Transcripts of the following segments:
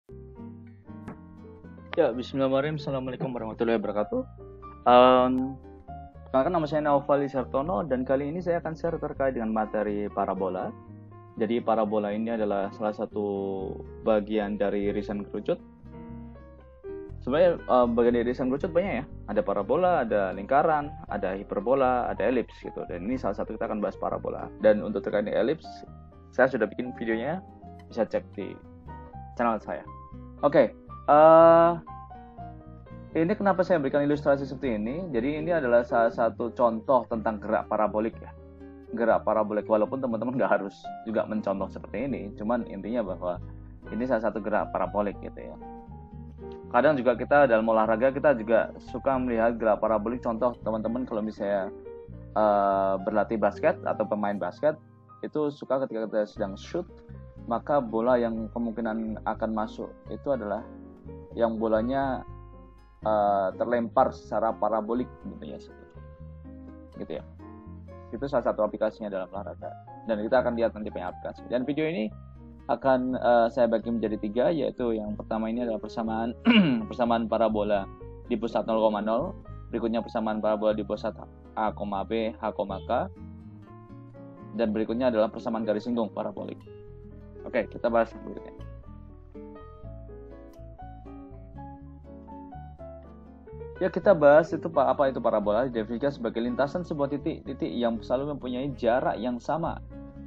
Ya, bismillahirrahmanirrahim. Assalamualaikum warahmatullahi wabarakatuh. Perkenalkan, nama saya Naufal Sartono dan kali ini saya akan share terkait dengan materi parabola. Jadi parabola ini adalah salah satu bagian dari irisan kerucut. Sebenarnya bagian dari irisan kerucut banyak ya. Ada parabola, ada lingkaran, ada hiperbola, ada elips gitu. Dan ini salah satu kita akan bahas parabola. Dan untuk terkait dengan elips, saya sudah bikin videonya, bisa cek di channel saya. Oke. Ini kenapa saya berikan ilustrasi seperti ini? Jadi ini adalah salah satu contoh tentang gerak parabolik ya. Gerak parabolik, walaupun teman-teman nggak harus juga mencontoh seperti ini. Cuman intinya bahwa ini salah satu gerak parabolik gitu ya. Kadang juga kita dalam olahraga kita juga suka melihat gerak parabolik. Contoh teman-teman kalau misalnya berlatih basket atau pemain basket, itu suka ketika kita sedang shoot, maka bola yang kemungkinan akan masuk itu adalah yang bolanya terlempar secara parabolik gitu ya. Itu salah satu aplikasinya dalam olahraga dan kita akan lihat nanti banyak aplikasi. Dan video ini akan saya bagi menjadi 3, yaitu yang pertama ini adalah persamaan persamaan parabola di pusat 0,0, berikutnya persamaan parabola di pusat A, B, H, K, dan berikutnya adalah persamaan garis singgung parabolik. Oke, kita bahas berikutnya. Ya, kita bahas itu apa itu parabola. Didefinisikan sebagai lintasan sebuah titik yang selalu mempunyai jarak yang sama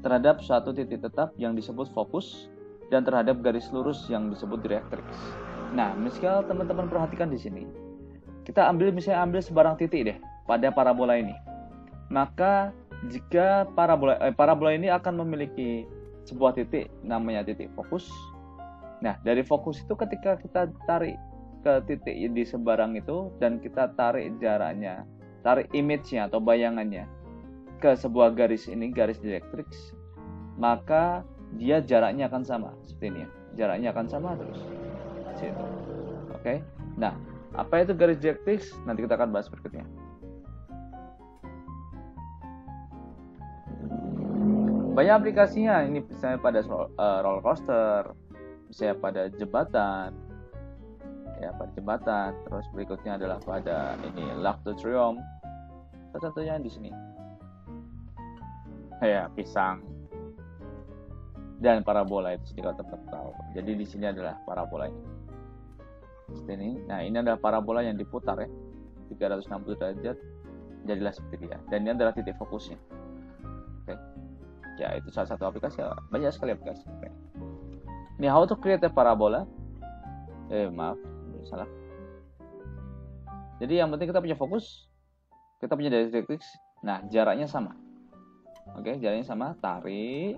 terhadap suatu titik tetap yang disebut fokus dan terhadap garis lurus yang disebut direktrix. Nah, misalnya teman-teman perhatikan di sini. Kita ambil sebarang titik deh pada parabola ini. Maka jika parabola ini akan memiliki sebuah titik namanya titik fokus. Nah, dari fokus itu ketika kita tarik ke titik di sebarang itu dan kita tarik jaraknya, tarik image-nya atau bayangannya ke sebuah garis ini, garis direktrix, maka dia jaraknya akan sama seperti ini ya. Jaraknya akan sama terus. Situ. Oke. Nah, apa itu garis direktrix? Nanti kita akan bahas berikutnya. Banyak aplikasinya, ini misalnya pada roller coaster, misalnya pada jembatan, terus berikutnya adalah pada ini L'Arc de Triomphe, contohnya di sini, ya pisang dan parabola itu kalau teman tahu. Jadi di sini adalah parabola ini, seperti ini. Nah, ini adalah parabola yang diputar ya, 360 derajat, jadilah seperti dia. Dan ini adalah titik fokusnya. Oke, ya itu salah satu aplikasi, banyak sekali aplikasi. Oke. Ini how to create a parabola. Salah. Jadi yang penting kita punya fokus, kita punya direktrix. Nah, jaraknya sama. Oke, jaraknya sama, tarik.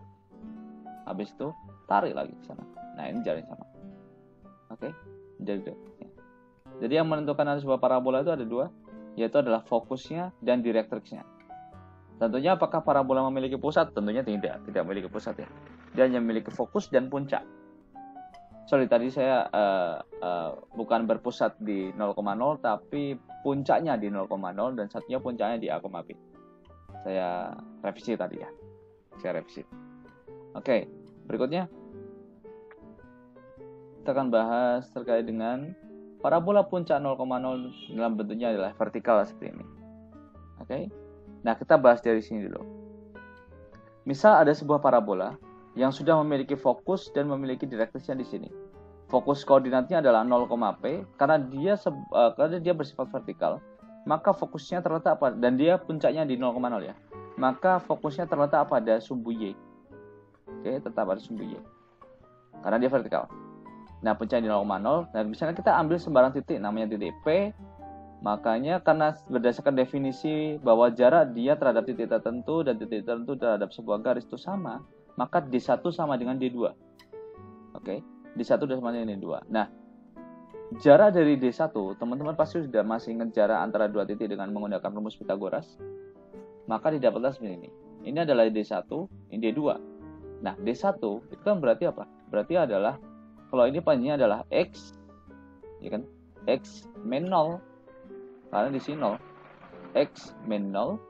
Habis itu tarik lagi ke sana. Nah, ini jaraknya sama. Oke, direktrixnya. Jadi yang menentukan ada sebuah parabola itu ada 2, yaitu adalah fokusnya dan direktrixnya. Tentunya apakah parabola memiliki pusat? Tentunya tidak memiliki pusat ya. Dia hanya memiliki fokus dan puncak. Sorry, tadi saya bukan berpusat di 0,0, tapi puncaknya di 0,0 dan satunya puncaknya di A, B. Saya revisi tadi ya. Oke, berikutnya kita akan bahas terkait dengan parabola puncak 0,0 dalam bentuknya adalah vertikal seperti ini. Oke. Nah, kita bahas dari sini dulu. Misal ada sebuah parabola yang sudah memiliki fokus dan memiliki direktrixnya di sini. Fokus koordinatnya adalah 0,p karena dia bersifat vertikal, maka fokusnya terletak dan dia puncaknya di 0,0 ya. Maka fokusnya terletak pada sumbu y. Oke, tetap pada sumbu y. Karena dia vertikal. Nah, puncaknya di 0,0 dan misalnya kita ambil sembarang titik namanya titik p. Makanya karena berdasarkan definisi bahwa jarak dia terhadap titik tertentu dan titik tertentu terhadap sebuah garis itu sama, maka D1 sama dengan D2. Oke, D1 sama dengan D2. Nah, jarak dari D1, teman-teman pasti sudah masih ingat jarak antara dua titik dengan menggunakan rumus Pitagoras. Maka didapatlah seperti ini. Ini adalah D1, ini D2. Nah, D1 itu kan berarti apa? Berarti adalah, kalau ini panjangnya adalah X, ya kan? X min 0, karena di sini 0. X min 0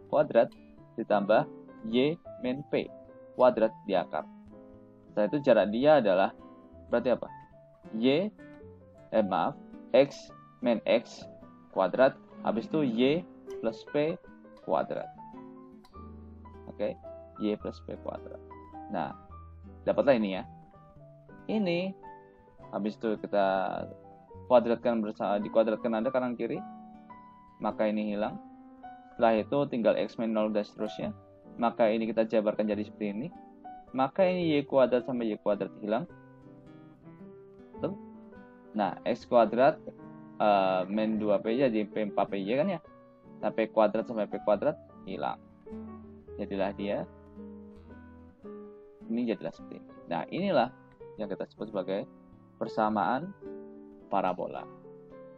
kuadrat ditambah Y min P kuadrat di akar. Setelah itu jarak dia adalah berarti apa? X min X kuadrat, habis itu Y plus P kuadrat. Oke, Y plus P kuadrat. Nah, dapatlah ini ya. Ini, habis itu kita kuadratkan bersama, dikuadratkan ada kanan kiri, maka ini hilang. Setelah itu tinggal X min 0 dan seterusnya. Maka ini kita jabarkan jadi seperti ini. Maka ini Y kuadrat sama Y kuadrat hilang. Betul? Nah, X kuadrat min 2P jadi P4PY kan ya. Nah, P kuadrat sampai P kuadrat hilang. Jadilah dia. Ini jadilah seperti ini. Nah, inilah yang kita sebut sebagai persamaan parabola.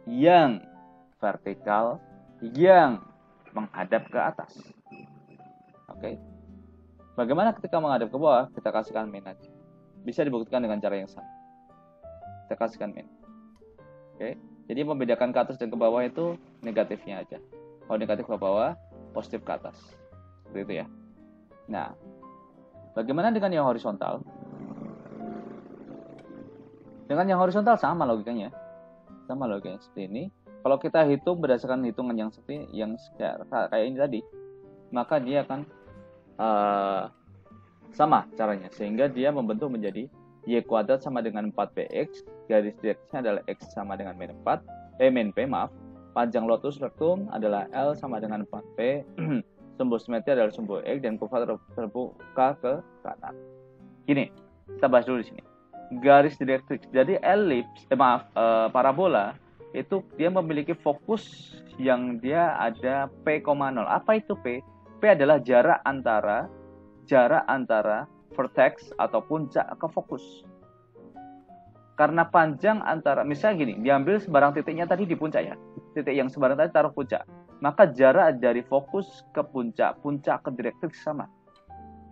Yang vertikal, yang menghadap ke atas. Oke. Bagaimana ketika menghadap ke bawah? Kita kasihkan min aja. Bisa dibuktikan dengan cara yang sama. Kita kasihkan min. Oke. Jadi membedakan ke atas dan ke bawah itu negatifnya aja. Kalau negatif ke bawah, positif ke atas. Seperti itu ya. Nah, bagaimana dengan yang horizontal? Dengan yang horizontal sama logikanya. Sama logikanya seperti ini. Kalau kita hitung berdasarkan hitungan yang seperti yang kayak ini tadi, maka dia akan sama caranya, sehingga dia membentuk menjadi Y kuadrat sama dengan 4PX, garis direksinya adalah X sama dengan min 4, min P maaf, panjang lotus rectum adalah L sama dengan 4P, sumbu simetri adalah sumbu X, dan kurva terbuka ke kanan. Gini, kita bahas dulu di sini. Garis direktrix, jadi elips, parabola, itu dia memiliki fokus yang dia ada P,0. Apa itu P? P adalah jarak antara vertex atau puncak ke fokus. Karena panjang antara, misalnya gini, diambil sebarang titiknya tadi di puncak ya. Titik yang sebarang tadi taruh puncak. Maka jarak dari fokus ke puncak ke direktrix sama.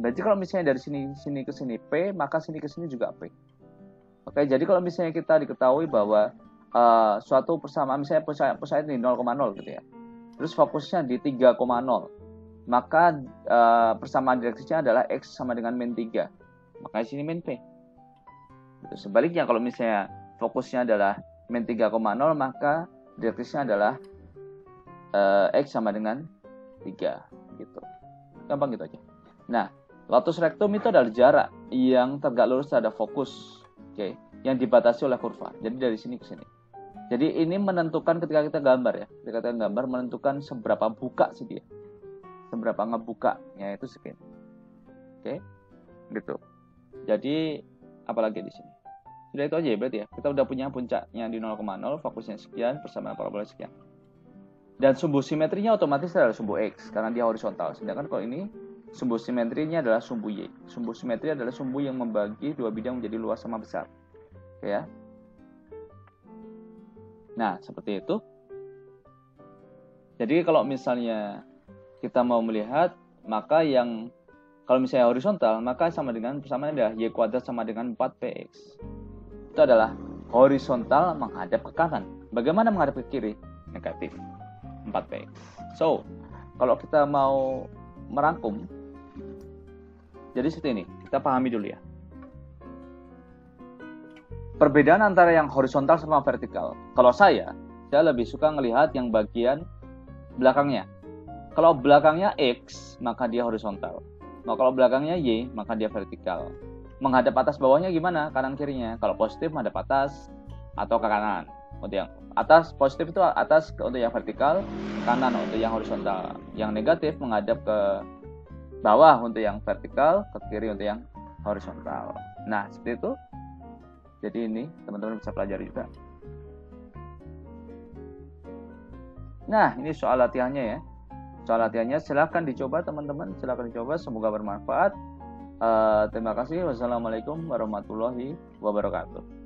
Berarti kalau misalnya dari sini ke sini P, maka sini ke sini juga P. Oke, jadi kalau misalnya kita diketahui bahwa suatu persamaan, misalnya pusat ini 0,0 gitu ya. Terus fokusnya di 3,0. Maka persamaan direksinya adalah X sama dengan min 3. Maka di sini min P. Sebaliknya kalau misalnya fokusnya adalah min 3,0, maka direksinya adalah X sama dengan 3 gitu. Gampang gitu aja. Nah, lotus rectum itu adalah jarak yang tegak lurus terhadap fokus, oke, yang dibatasi oleh kurva. Jadi dari sini ke sini. Jadi ini menentukan ketika kita gambar ya. Ketika kita gambar menentukan seberapa buka sih dia. Seberapa ngebukanya itu segini. Oke. Gitu. Jadi apalagi di sini. Sudah itu aja ya berarti ya. Kita udah punya puncaknya di 0,0, fokusnya sekian, persamaan parabola sekian. Dan sumbu simetrinya otomatis adalah sumbu X karena dia horizontal. Sedangkan kalau ini sumbu simetrinya adalah sumbu Y. Sumbu simetri adalah sumbu yang membagi dua bidang menjadi luas sama besar. Oke ya. Nah, seperti itu. Jadi kalau misalnya kita mau melihat, maka yang kalau misalnya horizontal, maka sama dengan persamaan adalah Y kuadrat sama dengan 4PX. Itu adalah horizontal menghadap ke kanan. Bagaimana menghadap ke kiri? Negatif 4PX. So, kalau kita mau merangkum, jadi seperti ini. Kita pahami dulu ya. Perbedaan antara yang horizontal sama vertikal. Kalau saya lebih suka melihat yang bagian belakangnya. Kalau belakangnya X, maka dia horizontal. Nah, kalau belakangnya Y, maka dia vertikal. Menghadap atas bawahnya gimana? Kanan kirinya. Kalau positif menghadap atas atau ke kanan. Untuk yang atas positif itu atas untuk yang vertikal, kanan untuk yang horizontal. Yang negatif menghadap ke bawah untuk yang vertikal, ke kiri untuk yang horizontal. Nah, seperti itu. Jadi ini teman-teman bisa pelajari juga. Nah, ini soal latihannya ya. Soal latihannya silahkan dicoba teman-teman, silahkan dicoba, semoga bermanfaat. Terima kasih. Wassalamualaikum warahmatullahi wabarakatuh.